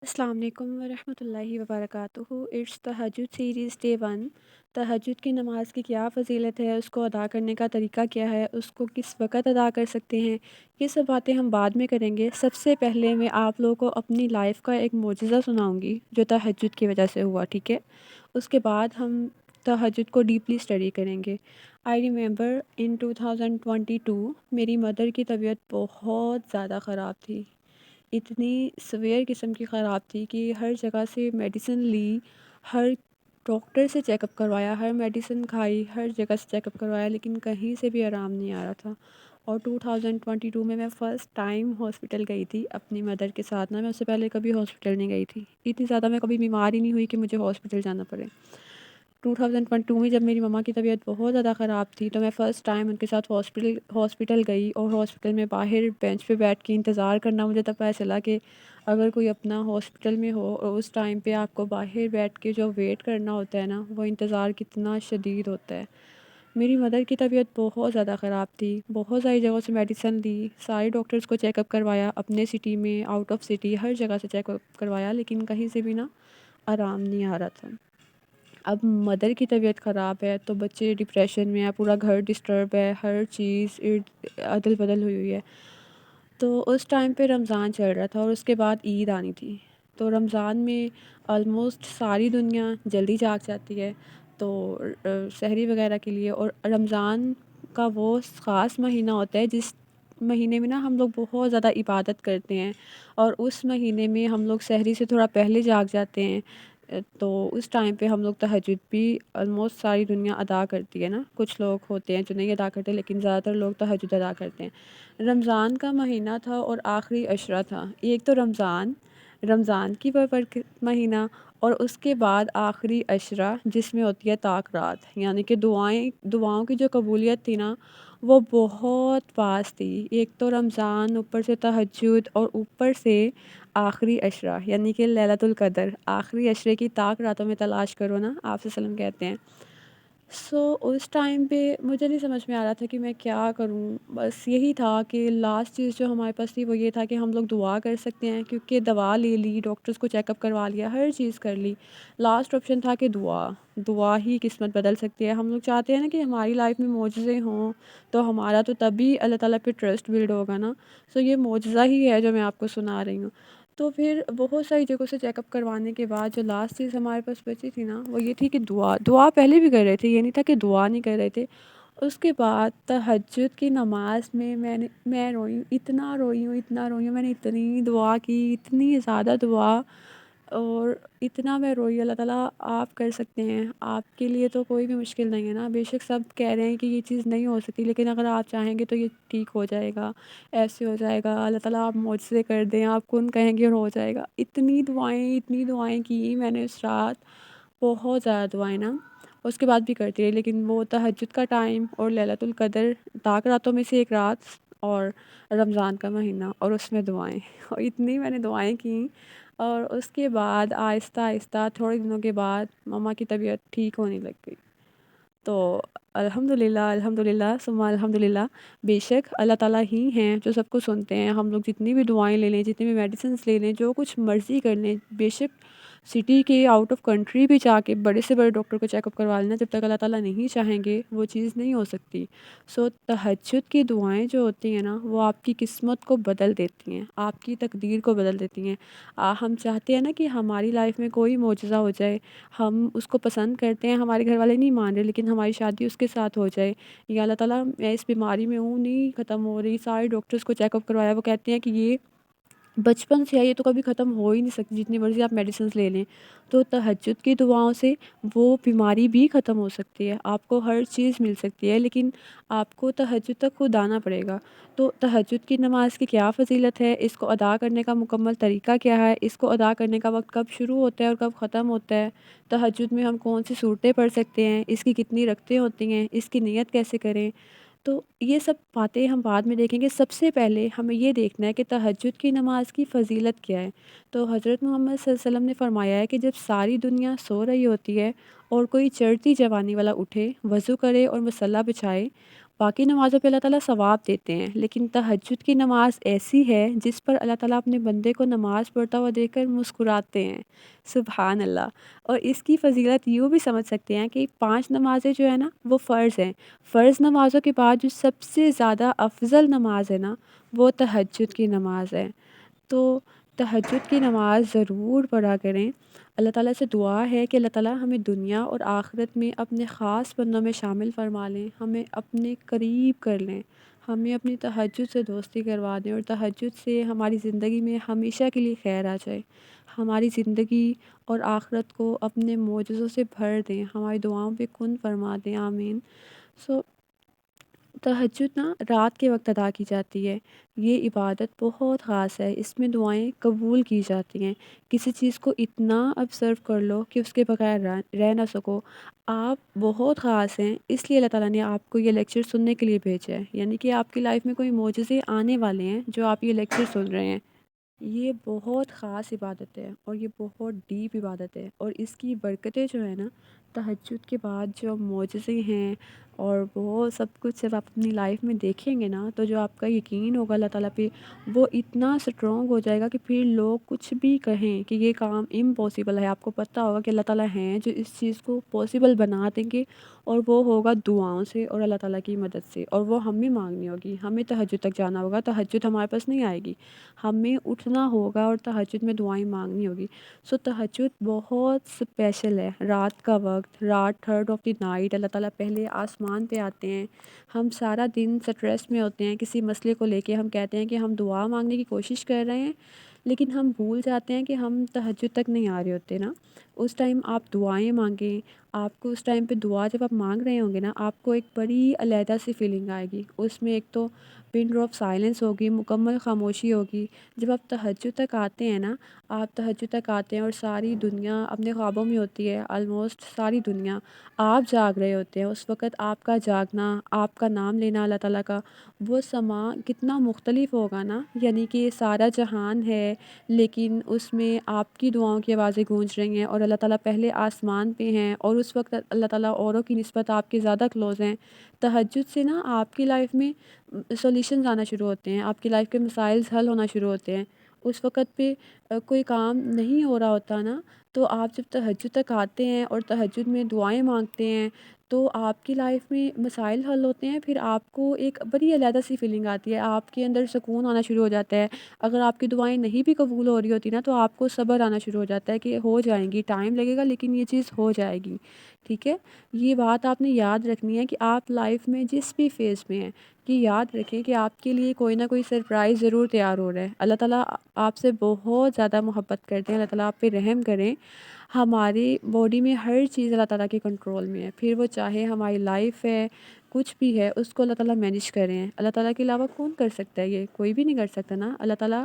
السلام علیکم ورحمۃ اللہ وبرکاتہ۔ اٹس تہجد سیریز ڈے 1۔ تہجد کی نماز کی کیا فضیلت ہے، اس کو ادا کرنے کا طریقہ کیا ہے، اس کو کس وقت ادا کر سکتے ہیں، یہ سب باتیں ہم بعد میں کریں گے۔ سب سے پہلے میں آپ لوگوں کو اپنی لائف کا ایک معجزہ سناؤں گی جو تہجد کی وجہ سے ہوا، ٹھیک ہے؟ اس کے بعد ہم تہجد کو ڈیپلی اسٹڈی کریں گے۔ آئی ریممبر ان 2022 میری مدر کی طبیعت بہت زیادہ خراب تھی، اتنی سویئر قسم کی خراب تھی کہ ہر جگہ سے میڈیسن لی، ہر ڈاکٹر سے چیک اپ کروایا، ہر میڈیسن کھائی، ہر جگہ سے چیک اپ کروایا، لیکن کہیں سے بھی آرام نہیں آ رہا تھا۔ اور 2022 میں فرسٹ ٹائم ہاسپٹل گئی تھی اپنی مدر کے ساتھ نا، میں اس سے پہلے کبھی ہاسپٹل نہیں گئی تھی، اتنی زیادہ میں کبھی بیمار ہی نہیں ہوئی کہ مجھے ہاسپٹل جانا پڑے۔ 2022 میں جب میری مما کی طبیعت بہت زیادہ خراب تھی تو میں فرسٹ ٹائم ان کے ساتھ ہاسپٹل گئی، اور ہاسپٹل میں باہر بینچ پہ بیٹھ کے انتظار کرنا، مجھے تب پتہ چلا کہ اگر کوئی اپنا ہاسپٹل میں ہو اور اس ٹائم پہ آپ کو باہر بیٹھ کے جو ویٹ کرنا ہوتا ہے نا، وہ انتظار کتنا شدید ہوتا ہے۔ میری مدر کی طبیعت بہت زیادہ خراب تھی، بہت ساری جگہوں سے میڈیسن لی، سارے ڈاکٹرز کو چیک اپ کروایا، اپنے سٹی میں، آؤٹ آف سٹی، ہر جگہ سے چیک اپ کروایا، لیکن کہیں سے بھی نا آرام نہیں آ رہا تھا۔ اب مدر کی طبیعت خراب ہے تو بچے ڈپریشن میں ہے، پورا گھر ڈسٹرب ہے، ہر چیز عدل بدل ہوئی ہوئی ہے۔ تو اس ٹائم پہ رمضان چل رہا تھا اور اس کے بعد عید آنی تھی، تو رمضان میں آلموسٹ ساری دنیا جلدی جاگ جاتی ہے تو سحری وغیرہ کے لیے، اور رمضان کا وہ خاص مہینہ ہوتا ہے جس مہینے میں نا ہم لوگ بہت زیادہ عبادت کرتے ہیں، اور اس مہینے میں ہم لوگ سحری سے تھوڑا پہلے جاگ جاتے ہیں۔ تو اس ٹائم پہ ہم لوگ تہجد بھی آلموسٹ ساری دنیا ادا کرتی ہے نا، کچھ لوگ ہوتے ہیں جو نہیں ادا کرتے، لیکن زیادہ تر لوگ تہجد ادا کرتے ہیں۔ رمضان کا مہینہ تھا اور آخری عشرہ تھا، ایک تو رمضان کی برکت مہینہ، اور اس کے بعد آخری عشرہ جس میں ہوتی ہے طاق رات، یعنی کہ دعاؤں کی جو قبولیت تھی نا وہ بہت پاس تھی۔ ایک تو رمضان، اوپر سے تہجد، اور اوپر سے آخری عشرہ یعنی کہ لیلۃ القدر، آخری عشرے کی طاق راتوں میں تلاش کرو نا، آپ صلی اللہ علیہ وسلم کہتے ہیں۔ اس ٹائم پہ مجھے نہیں سمجھ میں آ رہا تھا کہ میں کیا کروں، بس یہی تھا کہ لاسٹ چیز جو ہمارے پاس تھی وہ یہ تھا کہ ہم لوگ دعا کر سکتے ہیں، کیونکہ دوا لے لی، ڈاکٹرز کو چیک اپ کروا لیا، ہر چیز کر لی، لاسٹ آپشن تھا کہ دعا ہی قسمت بدل سکتی ہے۔ ہم لوگ چاہتے ہیں نا کہ ہماری لائف میں معجزے ہوں، تو ہمارا تو تبھی اللہ تعالیٰ پہ ٹرسٹ بلڈ ہوگا نا۔ یہ معجزہ ہی ہے جو میں آپ کو سنا رہی ہوں۔ تو پھر بہت ساری جگہوں سے چیک اپ کروانے کے بعد جو لاسٹ چیز ہمارے پاس بچی تھی نا وہ یہ تھی کہ دعا پہلے بھی کر رہے تھے، یہ نہیں تھا کہ دعا نہیں کر رہے تھے۔ اس کے بعد تہجد کی نماز میں میں روئی ہوں، اتنا روئی ہوں، میں نے اتنی دعا کی، اتنی زیادہ دعا، اور اتنا میں روئی۔ اللہ تعالیٰ آپ کر سکتے ہیں، آپ کے لیے تو کوئی بھی مشکل نہیں ہے نا، بے شک سب کہہ رہے ہیں کہ یہ چیز نہیں ہو سکتی، لیکن اگر آپ چاہیں گے تو یہ ٹھیک ہو جائے گا، ایسے ہو جائے گا، اللہ تعالیٰ آپ معجزے کر دیں، آپ کن کہیں گے اور ہو جائے گا۔ اتنی دعائیں کی میں نے اس رات، بہت زیادہ دعائیں نا، اس کے بعد بھی کرتی رہی، لیکن وہ تہجد کا ٹائم اور لیلۃ القدر، طاق راتوں میں سے ایک رات، اور رمضان کا مہینہ، اور اس میں دعائیں، اور اتنی میں نے دعائیں کیں۔ اور اس کے بعد آہستہ آہستہ تھوڑے دنوں کے بعد مما کی طبیعت ٹھیک ہونے لگ گئی۔ تو الحمد للہ ثم الحمد للہ، بے شک اللہ تعالیٰ ہی ہیں جو سب کو سنتے ہیں۔ ہم لوگ جتنی بھی دعائیں لے لیں، جتنی بھی میڈیسنس لے لیں، جو کچھ مرضی کر لیں، بے شک سٹی کے آؤٹ آف کنٹری بھی جا کے بڑے سے بڑے ڈاکٹر کو چیک اپ کروا لینا، جب تک اللہ تعالیٰ نہیں چاہیں گے وہ چیز نہیں ہو سکتی۔ تہجد کی دعائیں جو ہوتی ہیں نا وہ آپ کی قسمت کو بدل دیتی ہیں، آپ کی تقدیر کو بدل دیتی ہیں۔ ہم چاہتے ہیں نا کہ ہماری لائف میں کوئی معجزہ ہو جائے، ہم اس کو پسند کرتے ہیں، ہمارے گھر والے نہیں مان رہے لیکن ہماری شادی اس کے ساتھ ہو جائے، یا اللہ تعالیٰ میں اس بیماری میں ہوں، نہیں ختم ہو رہی، سارے ڈاکٹرز کو چیک اپ کروایا، وہ کہتے ہیں کہ یہ بچپن سے ہے، یہ تو کبھی ختم ہو ہی نہیں سکتی، جتنی مرضی آپ میڈیسنز لے لیں۔ تو تہجد کی دعاؤں سے وہ بیماری بھی ختم ہو سکتی ہے، آپ کو ہر چیز مل سکتی ہے، لیکن آپ کو تہجد تک خود آنا پڑے گا۔ تو تہجد کی نماز کی کیا فضیلت ہے، اس کو ادا کرنے کا مکمل طریقہ کیا ہے، اس کو ادا کرنے کا وقت کب شروع ہوتا ہے اور کب ختم ہوتا ہے، تہجد میں ہم کون سی صورتیں پڑھ سکتے ہیں، اس کی کتنی رکعتیں ہوتی ہیں، اس کی نیت کیسے کریں، تو یہ سب باتیں ہم بعد میں دیکھیں گے۔ سب سے پہلے ہمیں یہ دیکھنا ہے کہ تہجد کی نماز کی فضیلت کیا ہے۔ تو حضرت محمد صلی اللہ علیہ وسلم نے فرمایا ہے کہ جب ساری دنیا سو رہی ہوتی ہے اور کوئی چڑھتی جوانی والا اٹھے، وضو کرے اور مصلی بچھائے، باقی نمازوں پہ اللہ تعالیٰ ثواب دیتے ہیں، لیکن تہجد کی نماز ایسی ہے جس پر اللہ تعالیٰ اپنے بندے کو نماز پڑھتا ہوا دیکھ کر مسکراتے ہیں۔ سبحان اللہ! اور اس کی فضیلت یوں بھی سمجھ سکتے ہیں کہ 5 نمازیں جو ہے نا وہ فرض ہیں۔ فرض نمازوں کے بعد جو سب سے زیادہ افضل نماز ہے نا وہ تہجد کی نماز ہے۔ تو تہجد کی نماز ضرور پڑھا کریں۔ اللہ تعالیٰ سے دعا ہے کہ اللہ تعالیٰ ہمیں دنیا اور آخرت میں اپنے خاص بندوں میں شامل فرما لیں، ہمیں اپنے قریب کر لیں، ہمیں اپنی تہجد سے دوستی کروا دیں اور تہجد سے ہماری زندگی میں ہمیشہ کے لیے خیر آ جائے، ہماری زندگی اور آخرت کو اپنے معجزوں سے بھر دیں، ہماری دعاؤں پہ کن فرما دیں، آمین۔ سو تہجد نا رات کے وقت ادا کی جاتی ہے۔ یہ عبادت بہت خاص ہے، اس میں دعائیں قبول کی جاتی ہیں۔ کسی چیز کو اتنا آبزرو کر لو کہ اس کے بغیر رہ نہ سکو۔ آپ بہت خاص ہیں، اس لیے اللہ تعالیٰ نے آپ کو یہ لیکچر سننے کے لیے بھیجا ہے، یعنی کہ آپ کی لائف میں کوئی معجزے آنے والے ہیں جو آپ یہ لیکچر سن رہے ہیں۔ یہ بہت خاص عبادت ہے اور یہ بہت ڈیپ عبادت ہے، اور اس کی برکتیں جو ہے نا تہجد کے بعد جو معجزے ہیں اور وہ سب کچھ جب آپ اپنی لائف میں دیکھیں گے نا تو جو آپ کا یقین ہوگا اللہ تعالیٰ پہ وہ اتنا اسٹرانگ ہو جائے گا کہ پھر لوگ کچھ بھی کہیں کہ یہ کام امپاسبل ہے، آپ کو پتہ ہوگا کہ اللہ تعالیٰ ہیں جو اس چیز کو پاسبل بنا دیں گے، اور وہ ہوگا دعاؤں سے اور اللہ تعالیٰ کی مدد سے، اور وہ ہمیں مانگنی ہوگی، ہمیں تہجد تک جانا ہوگا، تہجد ہمارے پاس نہیں آئے گی، ہمیں اٹھنا ہوگا اور تہجد میں دعائیں مانگنی ہوگی۔ سو تہجد بہت اسپیشل ہے، رات کا وقت، رات تھرڈ آف دی نائٹ اللہ تعالیٰ پہلے آسمان پہ آتے ہیں۔ ہم سارا دن سٹریس میں ہوتے ہیں کسی مسئلے کو لے کے، ہم کہتے ہیں کہ ہم دعا مانگنے کی کوشش کر رہے ہیں، لیکن ہم بھول جاتے ہیں کہ ہم تہجد تک نہیں آ رہے ہوتے نا۔ اس ٹائم آپ دعائیں مانگیں، آپ کو اس ٹائم پہ دعا جب آپ مانگ رہے ہوں گے نا آپ کو ایک بڑی علیحدہ سی فیلنگ آئے گی، اس میں ایک تو پن ڈراپ سائلنس ہوگی، مکمل خاموشی ہوگی۔ جب آپ تہجد تک آتے ہیں نا، آپ تہجد تک آتے ہیں اور ساری دنیا اپنے خوابوں میں ہوتی ہے، آلموسٹ ساری دنیا، آپ جاگ رہے ہوتے ہیں، اس وقت آپ کا جاگنا، آپ کا نام لینا اللہ تعالیٰ کا، وہ سما کتنا مختلف ہوگا نا، یعنی کہ سارا جہان ہے لیکن اس میں آپ کی دعاؤں کی آوازیں گونج رہی ہیں اور اللہ تعالیٰ پہلے آسمان پہ ہیں، اور اس وقت اللہ تعالیٰ اوروں کی نسبت آپ کے زیادہ کلوز ہیں۔ تہجد سے نا آپ کی لائف میں سولیوشنز آنا شروع ہوتے ہیں، آپ کی لائف کے مسائل حل ہونا شروع ہوتے ہیں۔ اس وقت پہ کوئی کام نہیں ہو رہا ہوتا نا، تو آپ جب تہجد تک آتے ہیں اور تہجد میں دعائیں مانگتے ہیں تو آپ کی لائف میں مسائل حل ہوتے ہیں، پھر آپ کو ایک بڑی علیحدہ سی فیلنگ آتی ہے، آپ کے اندر سکون آنا شروع ہو جاتا ہے۔ اگر آپ کی دعائیں نہیں بھی قبول ہو رہی ہوتی نا تو آپ کو صبر آنا شروع ہو جاتا ہے کہ ہو جائیں گی، ٹائم لگے گا لیکن یہ چیز ہو جائے گی، ٹھیک ہے۔ یہ بات آپ نے یاد رکھنی ہے کہ آپ لائف میں جس بھی فیز میں ہیں، کہ یاد رکھیں کہ آپ کے لیے کوئی نہ کوئی سرپرائز ضرور تیار ہو رہا ہے۔ اللہ تعالیٰ آپ سے بہت زیادہ محبت کرتے ہیں، اللہ تعالیٰ آپ پہ رحم کریں۔ ہماری باڈی میں ہر چیز اللہ تعالیٰ کے کنٹرول میں ہے، پھر وہ چاہے ہماری لائف ہے، کچھ بھی ہے، اس کو اللہ تعالیٰ مینیج کر رہے ہیں۔ اللہ تعالیٰ کے علاوہ کون کر سکتا ہے؟ یہ کوئی بھی نہیں کر سکتا نا۔ اللہ تعالیٰ،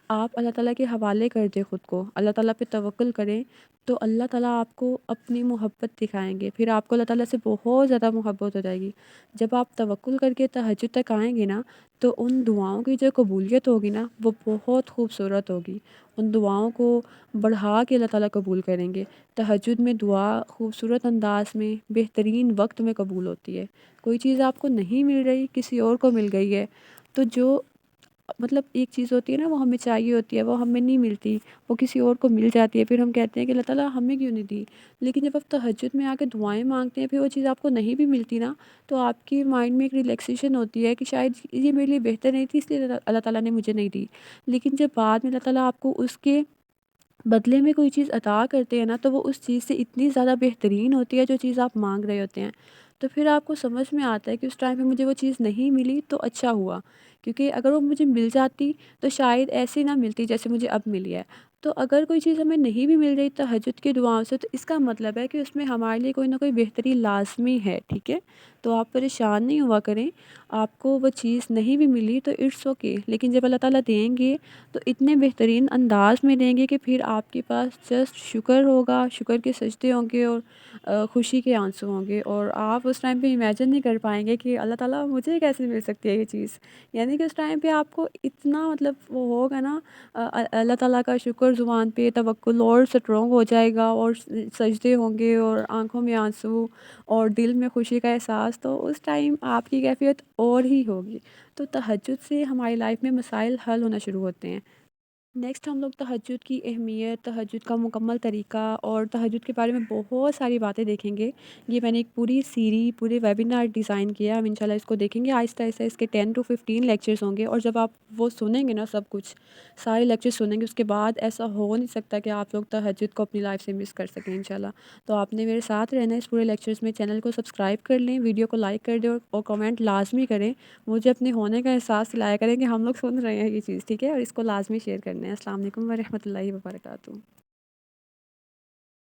آپ اللہ تعالیٰ کے حوالے کر دیں خود کو، اللہ تعالیٰ پہ توکل کریں، تو اللہ تعالیٰ آپ کو اپنی محبت دکھائیں گے، پھر آپ کو اللہ تعالیٰ سے بہت زیادہ محبت ہو جائے گی۔ جب آپ توکل کر کے تہجد تک آئیں گے نا تو ان دعاؤں کی جو قبولیت ہوگی نا وہ بہت خوبصورت ہوگی، ان دعاؤں کو بڑھا کے اللہ تعالیٰ قبول کریں گے۔ تہجد میں دعا خوبصورت انداز میں بہترین وقت میں قبول ہوتی ہے۔ کوئی چیز آپ کو نہیں مل رہی، کسی اور کو مل گئی ہے، تو جو مطلب ایک چیز ہوتی ہے نا وہ ہمیں چاہیے ہوتی ہے، وہ ہمیں نہیں ملتی، وہ کسی اور کو مل جاتی ہے، پھر ہم کہتے ہیں کہ اللہ تعالیٰ ہمیں کیوں نہیں دی۔ لیکن جب آپ تہجد میں آ کے دعائیں مانگتے ہیں پھر وہ چیز آپ کو نہیں بھی ملتی نا، تو آپ کی مائنڈ میں ایک ریلیکسیشن ہوتی ہے کہ شاید یہ میرے لیے بہتر نہیں تھی اس لیے اللہ تعالیٰ نے مجھے نہیں دی۔ لیکن جب بعد میں اللہ تعالیٰ آپ کو اس کے بدلے میں کوئی چیز عطا کرتے ہیں نا تو وہ اس چیز سے اتنی زیادہ بہترین ہوتی ہے جو چیز آپ مانگ رہے ہوتے ہیں، تو پھر آپ کو سمجھ میں آتا ہے کہ اس ٹائم پہ مجھے وہ چیز نہیں ملی تو اچھا ہوا، کیونکہ اگر وہ مجھے مل جاتی تو شاید ایسی نہ ملتی جیسے مجھے اب ملی ہے۔ تو اگر کوئی چیز ہمیں نہیں بھی مل رہی تہجد کی دعاؤں سے تو اس کا مطلب ہے کہ اس میں ہمارے لیے کوئی نہ کوئی بہتری لازمی ہے، ٹھیک ہے۔ تو آپ پریشان نہیں ہوا کریں، آپ کو وہ چیز نہیں بھی ملی تو اٹس اوکے، لیکن جب اللہ تعالیٰ دیں گے تو اتنے بہترین انداز میں دیں گے کہ پھر آپ کے پاس جسٹ شکر ہوگا، شکر کے سجدے ہوں گے اور خوشی کے آنسو ہوں گے، اور آپ اس ٹائم پہ امیجن نہیں کر پائیں گے کہ اللہ تعالیٰ مجھے کیسے مل سکتی ہے یہ چیز، یعنی کہ اس ٹائم پہ آپ کو اتنا مطلب وہ ہوگا نا، اللہ تعالیٰ کا شکر اور زبان پہ توکل اور اسٹرانگ ہو جائے گا، اور سجدے ہوں گے اور آنکھوں میں آنسو اور دل میں خوشی کا احساس، تو اس ٹائم آپ کی کیفیت اور ہی ہوگی۔ تو تہجد سے ہماری لائف میں مسائل حل ہونا شروع ہوتے ہیں۔ نیکسٹ ہم لوگ تہجد کی اہمیت، تہجد کا مکمل طریقہ اور تہجد کے بارے میں بہت ساری باتیں دیکھیں گے۔ یہ میں نے ایک پوری پورے ویبینار ڈیزائن کیا ہے، ہم انشاءاللہ اس کو دیکھیں گے آہستہ آہستہ۔ اس کے 10 to 15 لیکچرز ہوں گے، اور جب آپ وہ سنیں گے نا، سب کچھ سارے لیکچر سنیں گے، اس کے بعد ایسا ہو نہیں سکتا کہ آپ لوگ تہجد کو اپنی لائف سے مس کر سکیں انشاءاللہ۔ تو آپ نے میرے ساتھ رہنا ہے اس پورے لیکچرز میں۔ چینل کو سبسکرائب کر لیں، ویڈیو کو لائک کر دیں، اور کمنٹ لازمی کریں۔ مجھے اپنے ہونے کا احساس دلایا کریں کہ ہم لوگ سن رہے ہیں یہ چیز، ٹھیک ہے؟ اور اس کو لازمی شیئر کرنا ہے۔ السلام علیکم ورحمۃ اللہ وبرکاتہ۔